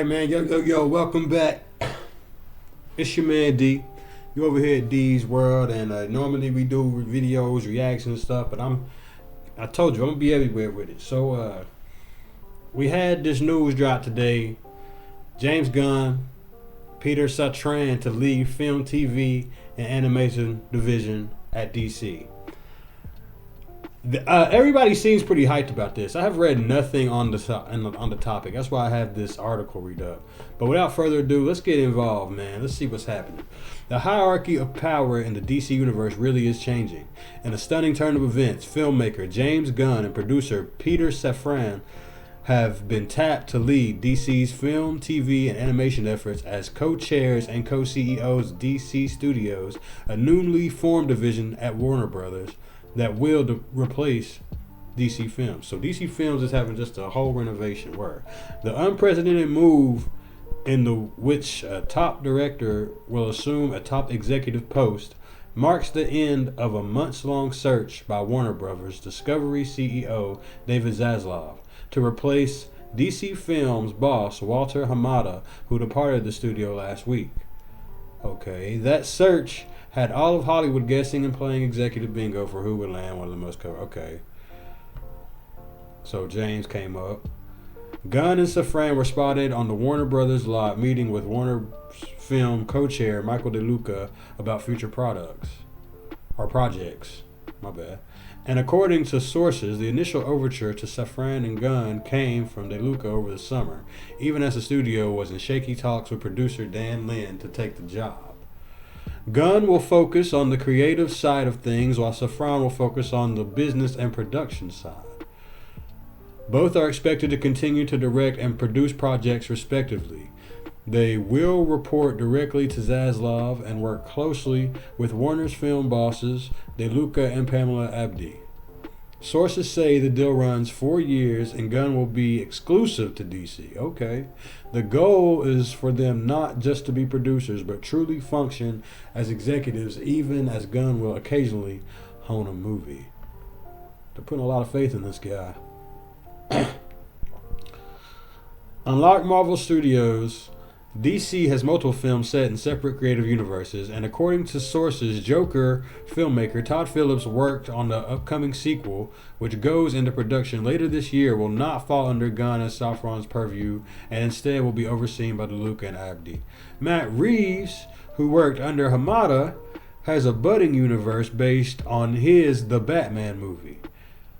right, man. Yo, welcome back. It's your man D. You over here at D's World, and normally we do videos, reactions, and stuff, but I told you I'm gonna be everywhere with it. So we had this news drop today. James Gunn, Peter Safran to lead film, TV, and animation division at DC. Everybody seems pretty hyped about this. I have read nothing on the topic. That's why I have this article read up. But without further ado, let's get involved, man. Let's see what's happening. The hierarchy of power in the DC universe really is changing. In a stunning turn of events, filmmaker James Gunn and producer Peter Safran have been tapped to lead DC's film, TV, and animation efforts as co-chairs and co-CEOs of DC Studios, a newly formed division at Warner Brothers that will replace DC Films. So DC Films is having just a whole renovation where the unprecedented move in which a top director will assume a top executive post marks the end of a months-long search by Warner Brothers Discovery CEO David Zaslav to replace DC Films boss Walter Hamada, who departed the studio last week. Okay, that search had all of Hollywood guessing and playing executive bingo for who would land one of the most covered. Okay. So James came up. Gunn and Safran were spotted on the Warner Brothers lot meeting with Warner Film co-chair Michael DeLuca about future projects. My bad. And according to sources, the initial overture to Safran and Gunn came from DeLuca over the summer, even as the studio was in shaky talks with producer Dan Lin to take the job. Gunn will focus on the creative side of things, while Safran will focus on the business and production side. Both are expected to continue to direct and produce projects respectively. They will report directly to Zaslav and work closely with Warner's film bosses, DeLuca and Pamela Abdi. Sources say the deal runs 4 years and Gunn will be exclusive to DC. Okay. The goal is for them not just to be producers, but truly function as executives, even as Gunn will occasionally hone a movie. They're putting a lot of faith in this guy. Unlike Marvel Studios, DC has multiple films set in separate creative universes, and according to sources, Joker filmmaker Todd Phillips worked on the upcoming sequel, which goes into production later this year, will not fall under Gunn and Safran's purview, and instead will be overseen by DeLuca and Abdi. Matt Reeves, who worked under Hamada, has a budding universe based on The Batman movie.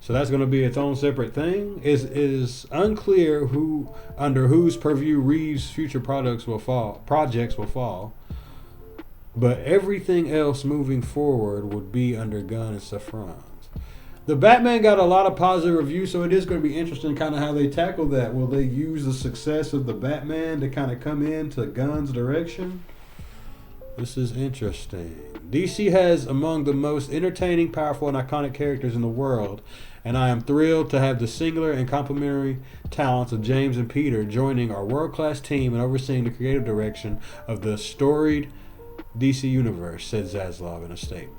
So that's going to be its own separate thing. It is unclear under whose purview Reeves' future projects will fall. But everything else moving forward would be under Gunn and Safran's. The Batman got a lot of positive reviews, so it is going to be interesting kind of how they tackle that. Will they use the success of the Batman to kind of come into Gunn's direction? This is interesting. DC has among the most entertaining, powerful, and iconic characters in the world, and I am thrilled to have the singular and complementary talents of James and Peter joining our world-class team and overseeing the creative direction of the storied DC universe, said Zaslav in a statement.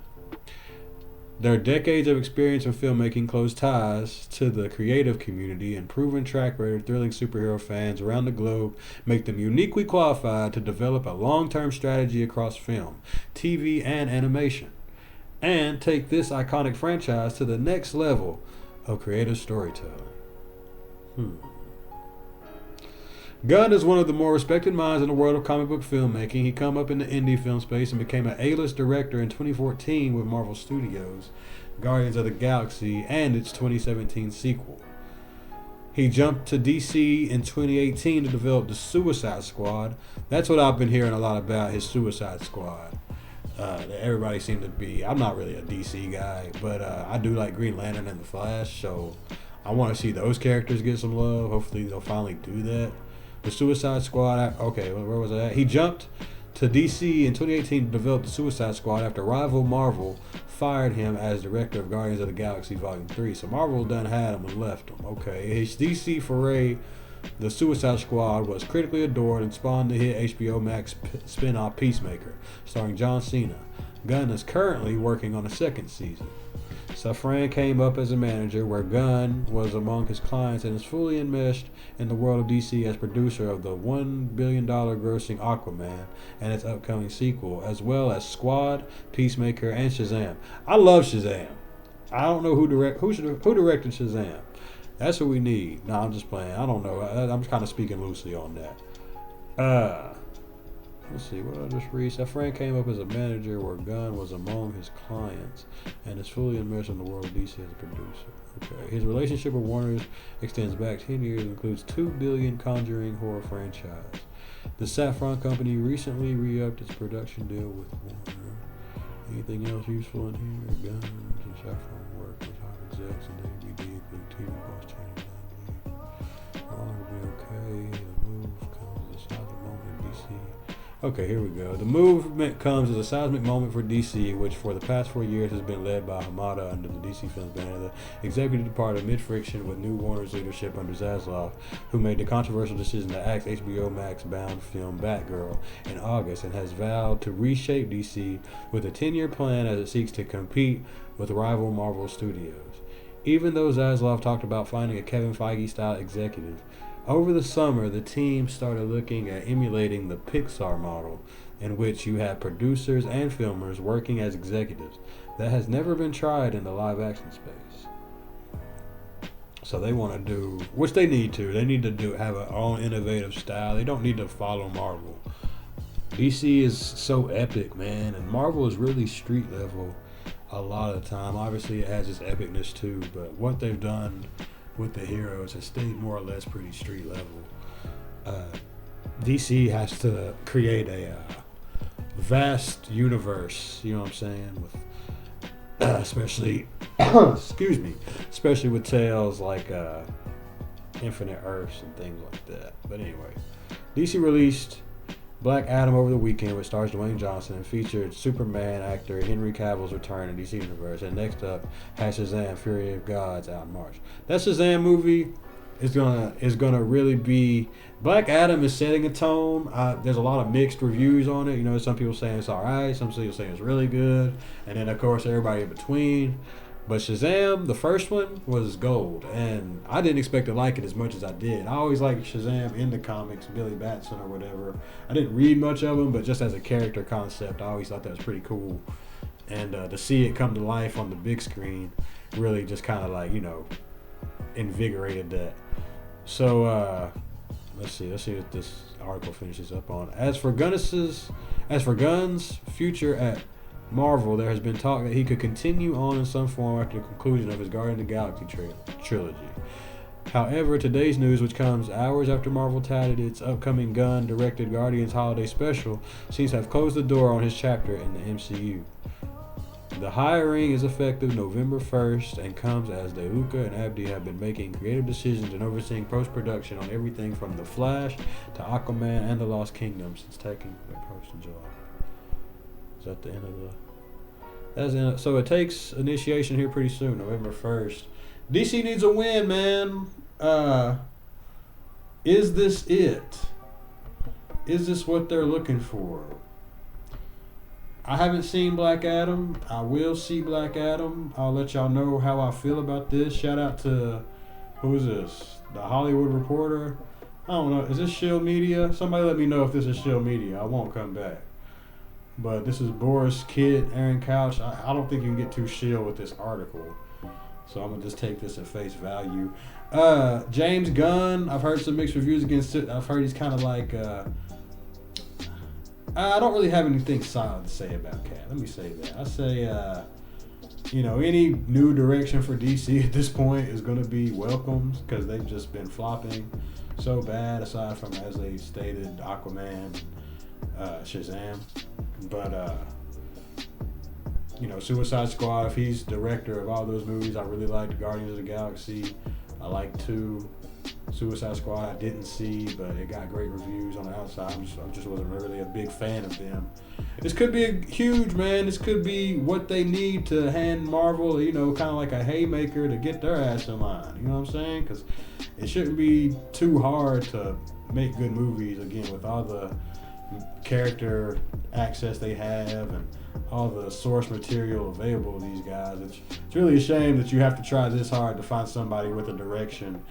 Their decades of experience in filmmaking, close ties to the creative community, and proven track record of thrilling superhero fans around the globe make them uniquely qualified to develop a long-term strategy across film, TV, and animation, and take this iconic franchise to the next level of creative storytelling. Gunn is one of the more respected minds in the world of comic book filmmaking. He came up in the indie film space and became an A-list director in 2014 with Marvel Studios, Guardians of the Galaxy, and its 2017 sequel. He jumped to DC in 2018 to develop the Suicide Squad. That's what I've been hearing a lot about, his Suicide Squad. Everybody seemed to be, I'm not really a DC guy, but I do like Green Lantern and The Flash, so I want to see those characters get some love. Hopefully they'll finally do that. The Suicide Squad, okay, where was I at? He jumped to DC in 2018 to develop the Suicide Squad after rival Marvel fired him as director of Guardians of the Galaxy Volume 3. So Marvel done had him and left him. Okay, his DC foray, the Suicide Squad, was critically adored and spawned the hit HBO Max spin-off Peacemaker, starring John Cena. Gunn is currently working on a second season. Safran came up as a manager, where Gunn was among his clients and is fully enmeshed in the world of DC as producer of the $1 billion grossing Aquaman and its upcoming sequel, as well as Squad, Peacemaker, and Shazam. I love Shazam. I don't know who directed Shazam. That's what we need. No, I'm just playing. I don't know. I'm kind of speaking loosely on that. Let's see, what did I just read? Safran came up as a manager, where Gunn was among his clients and is fully immersed in the world of DC as a producer. Okay. His relationship with Warner extends back 10 years and includes $2 billion Conjuring horror franchise. The Safran company recently re-upped its production deal with Warner. Anything else useful in here? Guns and Safran work with hot execs and DVD, including TV boss changing. Warner will be okay. The move comes as a seismic moment in DC. Okay, here we go. The movement comes as a seismic moment for DC, which for the past 4 years has been led by Hamada under the DC Films banner. The executive departed mid-friction with new Warner's leadership under Zaslav, who made the controversial decision to axe HBO Max-bound film Batgirl in August, and has vowed to reshape DC with a 10-year plan as it seeks to compete with rival Marvel Studios. Even though Zaslav talked about finding a Kevin Feige-style executive, over the summer, the team started looking at emulating the Pixar model, in which you have producers and filmers working as executives. That has never been tried in the live-action space. So they want to do, which they need to. They need to have their own innovative style. They don't need to follow Marvel. DC is so epic, man, and Marvel is really street level a lot of the time. Obviously, it has its epicness too, but what they've done with the heroes has stayed more or less pretty street level. DC has to create a vast universe, you know what I'm saying, with especially excuse me, especially with tales like Infinite Earths and things like that. But anyway, DC released Black Adam over the weekend, which stars Dwayne Johnson and featured Superman actor Henry Cavill's return in DC Universe. And next up has Shazam: Fury of Gods out in March. That Shazam movie is gonna really be. Black Adam is setting a tone. There's a lot of mixed reviews on it. You know, some people saying it's alright, some people saying it's really good, and then of course everybody in between. But Shazam, the first one, was gold, and I didn't expect to like it as much as I did. I always liked Shazam in the comics, Billy Batson or whatever. I didn't read much of him, but just as a character concept, I always thought that was pretty cool. And to see it come to life on the big screen really just kind of like, you know, invigorated that. So let's see what this article finishes up on. As for Gunn's future at Marvel, there has been talk that he could continue on in some form after the conclusion of his Guardians of the Galaxy trilogy. However, today's news, which comes hours after Marvel touted its upcoming Gunn-directed Guardians holiday special, seems to have closed the door on his chapter in the MCU. The hiring is effective November 1st and comes as Deluca and Abdi have been making creative decisions and overseeing post-production on everything from The Flash to Aquaman and The Lost Kingdom since taking their post in July. Is that the end of the... So it takes initiation here pretty soon, November 1st. DC needs a win, man. Is this it? Is this what they're looking for? I haven't seen Black Adam. I will see Black Adam. I'll let y'all know how I feel about this. Shout out to, who is this? The Hollywood Reporter. I don't know. Is this Shield Media? Somebody let me know if this is Shield Media. I won't come back. But this is Boris Kidd, Aaron Couch. I don't think you can get too shield with this article. So I'm going to just take this at face value. James Gunn, I've heard some mixed reviews against it. I've heard he's kind of like... I don't really have anything solid to say about Cat. Let me say that. I say, any new direction for DC at this point is going to be welcomed because they've just been flopping so bad, aside from, as they stated, Aquaman, Shazam. But, Suicide Squad, if he's director of all those movies, I really liked Guardians of the Galaxy. I like 2. Suicide Squad I didn't see, but it got great reviews on the outside. I just wasn't really a big fan of them. This could be huge, man. This could be what they need to hand Marvel, kind of like a haymaker to get their ass in line. You know what I'm saying? Because it shouldn't be too hard to make good movies, again, with all the character access they have and all the source material available to these guys. It's really a shame that you have to try this hard to find somebody with a direction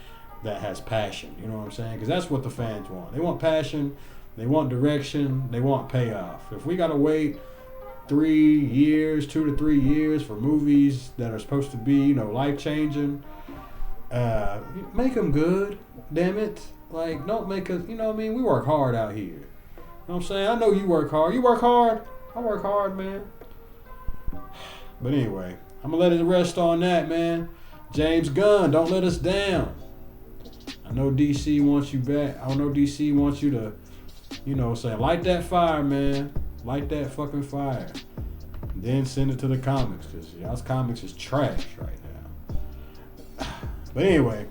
that has passion. You know what I'm saying? Because that's what the fans want. They want passion, they want direction, they want payoff. If we gotta wait 3 years, 2 to 3 years for movies that are supposed to be, you know, life changing, make them good. Damn it! Like, don't make us. You know what I mean? We work hard out here. You know what I'm saying? I know you work hard. You work hard. I work hard, man. But anyway, I'm gonna let it rest on that, man. James Gunn, don't let us down. I know DC wants you back. I know DC wants you to, you know, say, light that fire, man. Light that fucking fire. And then send it to the comics, because y'all's comics is trash right now. But anyway,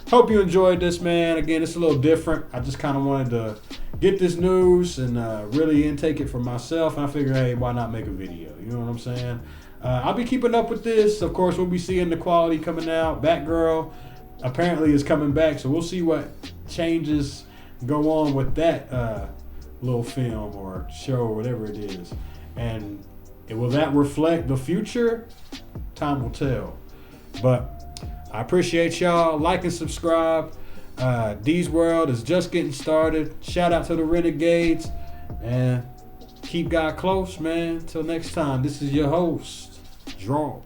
hope you enjoyed this, man. Again, it's a little different. I just kind of wanted to get this news and really intake it for myself. And I figured, hey, why not make a video? You know what I'm saying? I'll be keeping up with this. Of course, we'll be seeing the quality coming out. Batgirl apparently is coming back, so we'll see what changes go on with that little film or show or whatever it is. And will that reflect the future? Time will tell. But I appreciate y'all. Like and subscribe. D's World is just getting started. Shout out to the Renegades. And keep God close, man. Till next time, this is your host, Draw.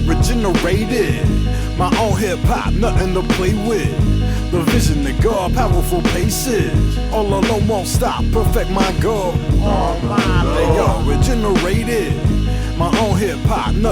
Regenerated, my own hip hop, nothing to play with. The vision to God, powerful paces. All alone won't stop, perfect my goal. All my yo, regenerated, my own hip hop, nothing